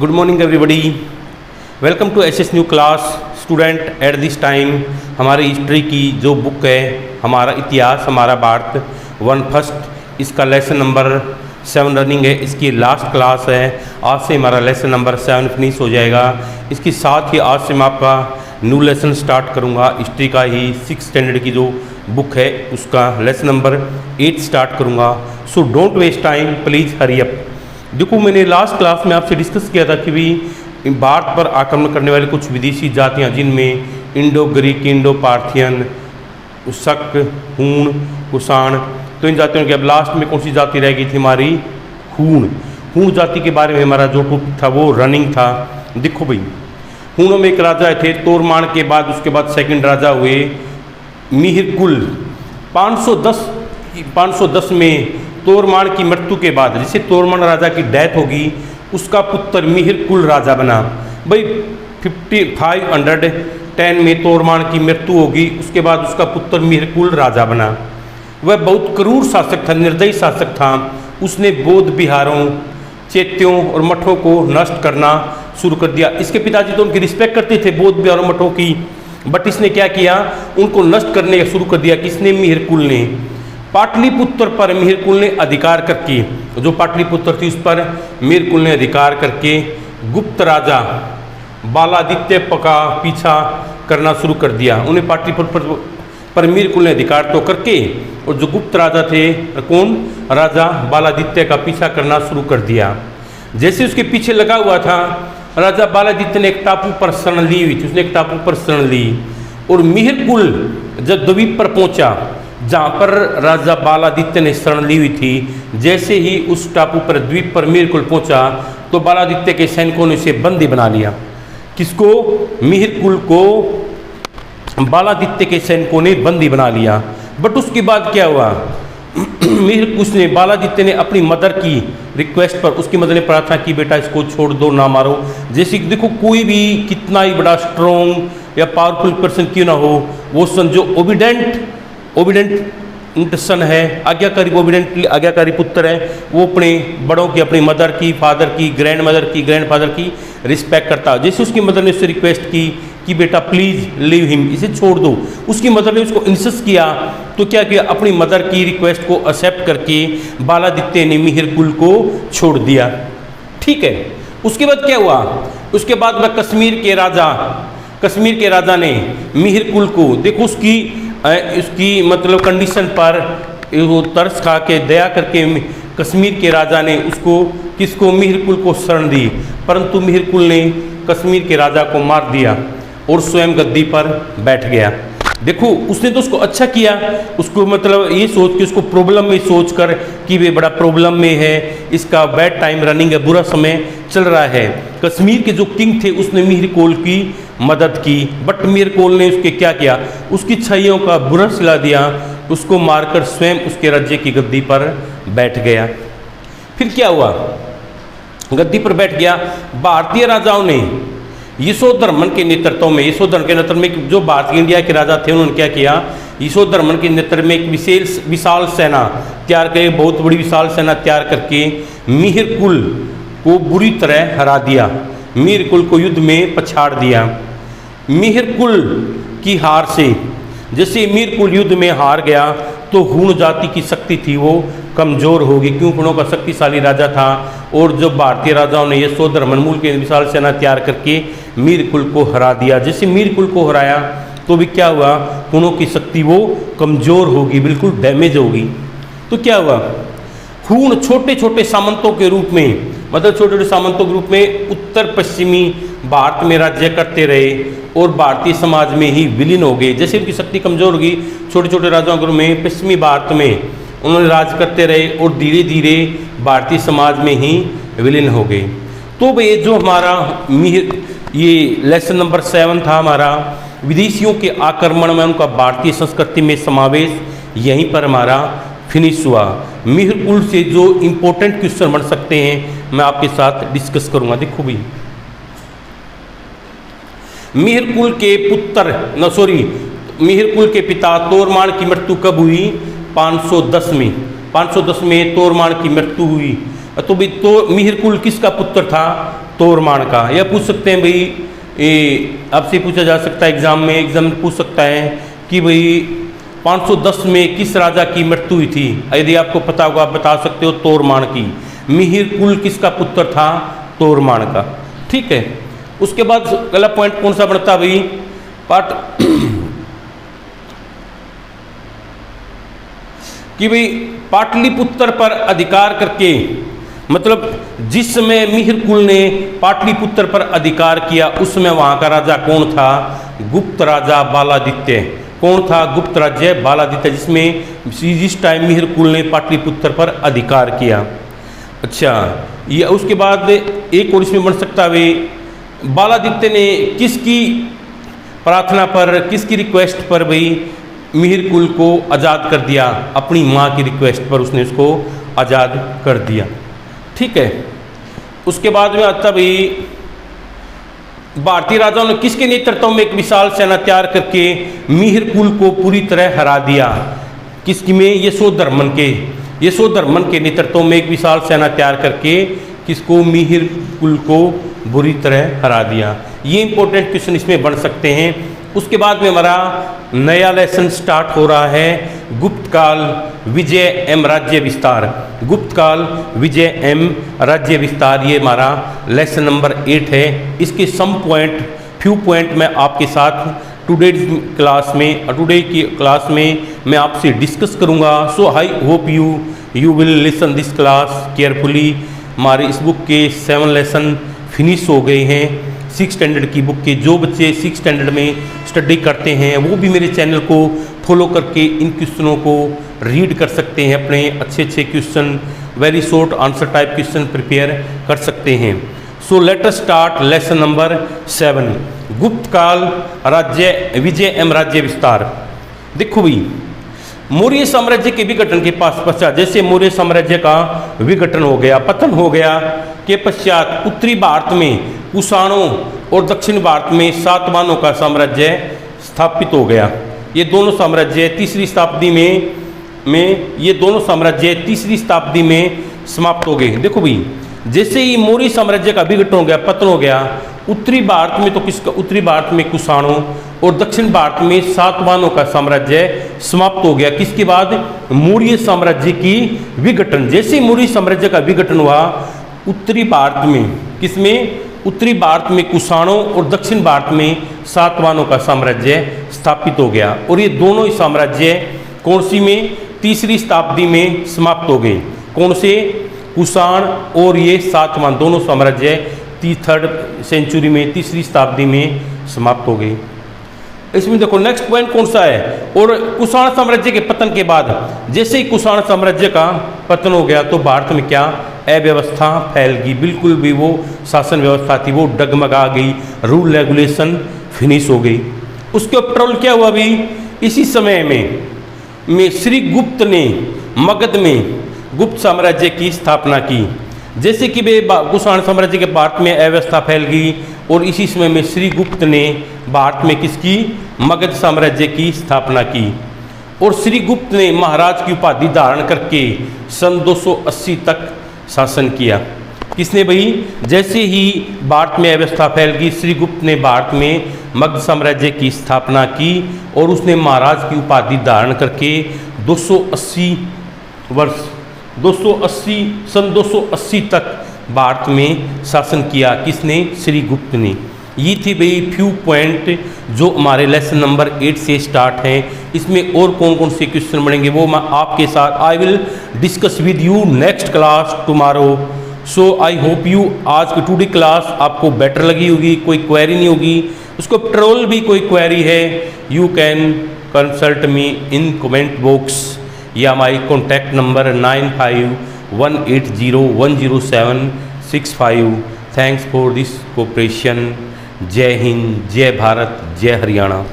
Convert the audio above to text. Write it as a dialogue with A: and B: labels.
A: Good morning everybody, welcome to SS new class student. At this time हमारी history की जो book है, हमारा इतिहास, हमारा भारत वन फर्स्ट, इसका लेसन नंबर 7 रनिंग है। इसकी लास्ट क्लास है। आज से हमारा लेसन नंबर 7 फिनिश हो जाएगा। इसके साथ ही आज से मैं आपका न्यू लेसन स्टार्ट करूंगा। हिस्ट्री का ही 6th स्टैंडर्ड की जो बुक है उसका लेसन नंबर 8 स्टार्ट करूंगा। So don't waste time, please hurry up. देखो, मैंने लास्ट क्लास में आपसे डिस्कस किया था कि भी भारत पर आक्रमण करने वाले कुछ विदेशी जातियां, जिनमें इंडो ग्रीक, इंडो पार्थियन, शक, हूण, कुषाण, तो इन जातियों के अब लास्ट में कौन सी जाति रह गई थी हमारी? हूण जाति के बारे में हमारा जो टॉपिक था वो रनिंग था। देखो भाई, हूणों में एक राजा थे तोरमान के बाद, उसके बाद सेकंड राजा हुए मिहिरकुल। 510 में तोरमान की मृत्यु के बाद, जिसे तोरमान राजा की डेथ होगी, उसका पुत्र मिहिरकुल राजा बना। भाई 510 में तोरमान की मृत्यु होगी, उसके बाद उसका पुत्र मिहिरकुल राजा बना। वह बहुत क्रूर शासक था, निर्दयी शासक था। उसने बौद्ध विहारों, चैत्यों और मठों को नष्ट करना शुरू कर दिया। इसके पिताजी तो उनकी रिस्पेक्ट करते थे, बौद्ध विहारों, मठों की, बट इसने क्या किया? उनको नष्ट करने शुरू कर दिया। किसने? मिहिरकुल ने। पाटलिपुत्र पर मिहिरकुल ने अधिकार करके, जो पाटलिपुत्र थी उस पर मिहिरकुल ने अधिकार करके गुप्त राजा बालादित्य का पीछा करना शुरू कर दिया। उन्हें पाटलिपुत्र पर मिहिरकुल ने अधिकार तो करके, और जो गुप्त राजा थे, कौन? राजा बालादित्य का पीछा करना शुरू कर दिया। जैसे उसके पीछे लगा हुआ था, राजा बालादित्य ने एक टापू पर शरण ली हुई थी। उसने एक टापू पर शरण ली, और मिहिरकुल जब द्वीप पर पहुंचा जहाँ पर राजा बालादित्य ने शरण ली हुई थी, जैसे ही उस टापू पर, द्वीप पर मिहिरकुल पहुंचा, तो बालादित्य के सैनिकों ने उसे बंदी बना लिया। किसको? मिहिरकुल को बालादित्य के सैनिकों ने बंदी बना लिया। बट उसके बाद क्या हुआ? उसने, बालादित्य ने अपनी मदर की रिक्वेस्ट पर, उसकी मदर ने प्रार्थना की, बेटा इसको छोड़ दो, ना मारो। जैसे कि देखो, कोई भी कितना ही बड़ा स्ट्रॉन्ग या पावरफुल पर्सन क्यों ना हो, वो सन जो ओबिडेंट सन है, आज्ञाकारी पुत्र है, वो अपने बड़ों की, अपनी मदर की, फादर की, ग्रैंड मदर की, ग्रैंड फादर की रिस्पेक्ट करता। जैसे उसकी मदर ने उससे रिक्वेस्ट की कि बेटा प्लीज़ लीव हिम, इसे छोड़ दो, उसकी मदर ने उसको इंसिस्ट किया, तो क्या किया? अपनी मदर की रिक्वेस्ट को एक्सेप्ट करके बालादित्य ने मिहिरकुल को छोड़ दिया। ठीक है। उसके बाद क्या हुआ? उसके बाद वह कश्मीर के राजा ने मिहिरकुल को, देखो उसकी मतलब कंडीशन पर वो तरस खा के, दया करके कश्मीर के राजा ने उसको, किसको? मिहिरकुल को शरण दी। परंतु मिहिरकुल ने कश्मीर के राजा को मार दिया और स्वयं गद्दी पर बैठ गया। देखो, उसने तो उसको अच्छा किया, उसको मतलब ये सोच के, उसको प्रॉब्लम में सोच कर कि वे बड़ा प्रॉब्लम में है, इसका बैड टाइम रनिंग है, बुरा समय चल रहा है। कश्मीर के जो किंग थे उसने मिहिरकुल की मदद की, बट मिहिरकुल ने उसके क्या किया? उसकी छाइयों का बुरा सिला दिया, उसको मारकर स्वयं उसके राज्य की गद्दी पर बैठ गया। फिर क्या हुआ? गद्दी पर बैठ गया। भारतीय राजाओं ने यशोधर्मन के नेतृत्व में, जो भारतीय इंडिया के राजा थे, उन्होंने क्या किया? यशोधर्मन के नेतृत्व में एक विशाल सेना तैयार करके, बहुत बड़ी विशाल सेना तैयार करके मिहिरकुल को बुरी तरह हरा दिया, मिहिरकुल को युद्ध में पछाड़ दिया। मिहिरकुल की हार से, जैसे मिहिरकुल युद्ध में हार गया, तो हूण जाति की शक्ति थी वो कमज़ोर होगी, क्यों? हूणों का शक्तिशाली राजा था, और जो भारतीय राजाओं ने यशोधर्मन मूल के विशाल सेना तैयार करके मिहिरकुल को हरा दिया। जैसे मिहिरकुल को हराया, तो भी क्या हुआ? हूणों की शक्ति वो कमज़ोर होगी, बिल्कुल डैमेज होगी। तो क्या हुआ? हूण छोटे छोटे सामंतों के रूप में, मतलब छोटे छोटे सामंतों के रूप में उत्तर पश्चिमी भारत में राज्य करते रहे, और भारतीय समाज में ही विलीन हो गए। जैसे उनकी शक्ति कमज़ोर होगी, छोटे छोटे राजाओं के रूप में पश्चिमी भारत में उन्होंने राज करते रहे, और धीरे धीरे भारतीय समाज में ही विलीन हो गए। तो ये जो हमारा ये लेसन नंबर 7 था हमारा, विदेशियों के आक्रमण में उनका भारतीय संस्कृति में समावेश, यहीं पर हमारा फिनिश हुआ। मिहिरकुल से जो इम्पोर्टेंट क्वेश्चन बन सकते हैं, मैं आपके साथ डिस्कस करूंगा। देखो भाई, मिहिरकुल के पिता तोरमान की मृत्यु कब हुई? 510 में तोरमान की मृत्यु हुई। तो मिहिरकुल किसका पुत्र था? तोरमान का। या पूछ सकते हैं भाई, आपसे पूछा जा सकता है एग्जाम में पूछ सकता है कि भाई 510 में किस राजा की मृत्यु हुई थी। यदि आपको पता होगा आप बता सकते हो तोरमान की। मिहिर कुल किसका पुत्र था? तोरमान का। ठीक है, उसके बाद अगला पॉइंट कौन सा बनता भाई? पार्ट कि भाई पाटलिपुत्र पर अधिकार करके, मतलब जिस समय मिहिर कुल ने पाटलिपुत्र पर अधिकार किया उस समय वहाँ का राजा कौन था? गुप्त राजा बालादित्य। कौन था? गुप्त राज्य बालादित्य, जिस टाइम मिहिर कुल ने पाटलिपुत्र पर अधिकार किया। अच्छा, ये उसके बाद एक और इसमें बन सकता है, बालादित्य ने किसकी प्रार्थना पर, किसकी रिक्वेस्ट पर भाई मिहिर कुल को आज़ाद कर दिया? अपनी माँ की रिक्वेस्ट पर उसने उसको आज़ाद कर दिया। ठीक है, उसके बाद में आता भाई भारतीय राजाओं ने किसके नेतृत्व में एक विशाल सेना तैयार करके मिहिर कुल को पूरी तरह हरा दिया? किसकी में? यशोधर्मन के। यशोधर्मन के नेतृत्व में एक विशाल सेना तैयार करके किसको? मिहिर कुल को बुरी तरह हरा दिया। ये इंपॉर्टेंट क्वेश्चन इसमें बन सकते हैं। उसके बाद में हमारा नया लेसन स्टार्ट हो रहा है, गुप्त काल विजय एवं राज्य विस्तार। गुप्त काल विजय एवं राज्य विस्तार, ये हमारा लेसन नंबर 8 है। इसके फ्यू पॉइंट मैं आपके साथ टुडे की क्लास में मैं आपसे डिस्कस करूंगा। So I hope you will listen this class carefully. हमारे इस बुक के 7 लेसन फिनिश हो गए हैं। 6 स्टैंडर्ड की बुक के जो बच्चे 6 स्टैंडर्ड में स्टडी करते हैं वो भी मेरे चैनल को फॉलो करके इन क्वेश्चनों को रीड कर सकते हैं। अपने अच्छे question, very short answer type question prepare कर सकते हैं। So let us start lesson number 7, गुप्त काल राज्य विजय एवं राज्य विस्तार। देखो भाई, मौर्य साम्राज्य के विघटन के पश्चात, जैसे मौर्य साम्राज्य का विघटन हो गया, पतन हो गया के पश्चात उत्तरी भारत में कुषाणों और दक्षिण भारत में सातवाहनों का साम्राज्य स्थापित हो गया। ये दोनों साम्राज्य तीसरी शताब्दी में समाप्त हो गए। देखो भाई, जैसे ही मौर्य साम्राज्य का विघटन हो गया, पतन हो गया, उत्तरी भारत में तो उत्तरी भारत में कुषाणों और दक्षिण भारत में सातवाहनों का साम्राज्य समाप्त हो गया। किसके बाद? मौर्य साम्राज्य की विघटन। जैसे मौर्य साम्राज्य का विघटन हुआ, उत्तरी भारत में किसमें? उत्तरी भारत में कुषाणों और दक्षिण भारत में सातवाहनों का साम्राज्य स्थापित हो गया। और ये दोनों ही साम्राज्य कौन सी में? तीसरी शताब्दी में समाप्त हो गए। कौन से? कुषाण और ये सातवाहन, दोनों साम्राज्य 3rd सेंचुरी में, तीसरी शताब्दी में समाप्त हो गए। इसमें देखो नेक्स्ट पॉइंट कौन सा है? और कुषाण साम्राज्य के पतन के बाद, जैसे ही कुषाण साम्राज्य का पतन हो गया तो भारत में क्या? अव्यवस्था फैल गई। बिल्कुल भी वो शासन व्यवस्था थी वो डगमगा गई, रूल रेगुलेशन फिनिश हो गई। उसके ऊपर क्या हुआ भी? इसी समय में श्री गुप्त ने मगध में गुप्त साम्राज्य की स्थापना की। जैसे कि वे कुषाण साम्राज्य के भारत में अव्यवस्था फैल गई और इसी समय में श्री गुप्त ने भारत में किसकी? मगध साम्राज्य की स्थापना की। और श्री गुप्त ने महाराज की उपाधि धारण करके सन 280 तक शासन किया। किसने भाई? जैसे ही भारत में अव्यवस्था फैल गई, श्री गुप्त ने भारत में मगध साम्राज्य की स्थापना की और उसने महाराज की उपाधि धारण करके 280 तक भारत में शासन किया। किसने? श्री गुप्त ने। ये थी भाई फ्यू पॉइंट जो हमारे लेसन नंबर 8 से स्टार्ट हैं। इसमें और कौन कौन से क्वेश्चन बनेंगे वो मैं आपके साथ I will discuss with you next class tomorrow. So I hope you आज की टुडे क्लास आपको बेटर लगी होगी, कोई क्वेरी नहीं होगी। उसको ट्रोल भी कोई क्वेरी है, you can consult me in comment box या my contact number 9518010765। Thanks for this cooperation. जय हिंद, जय भारत, जय हरियाणा।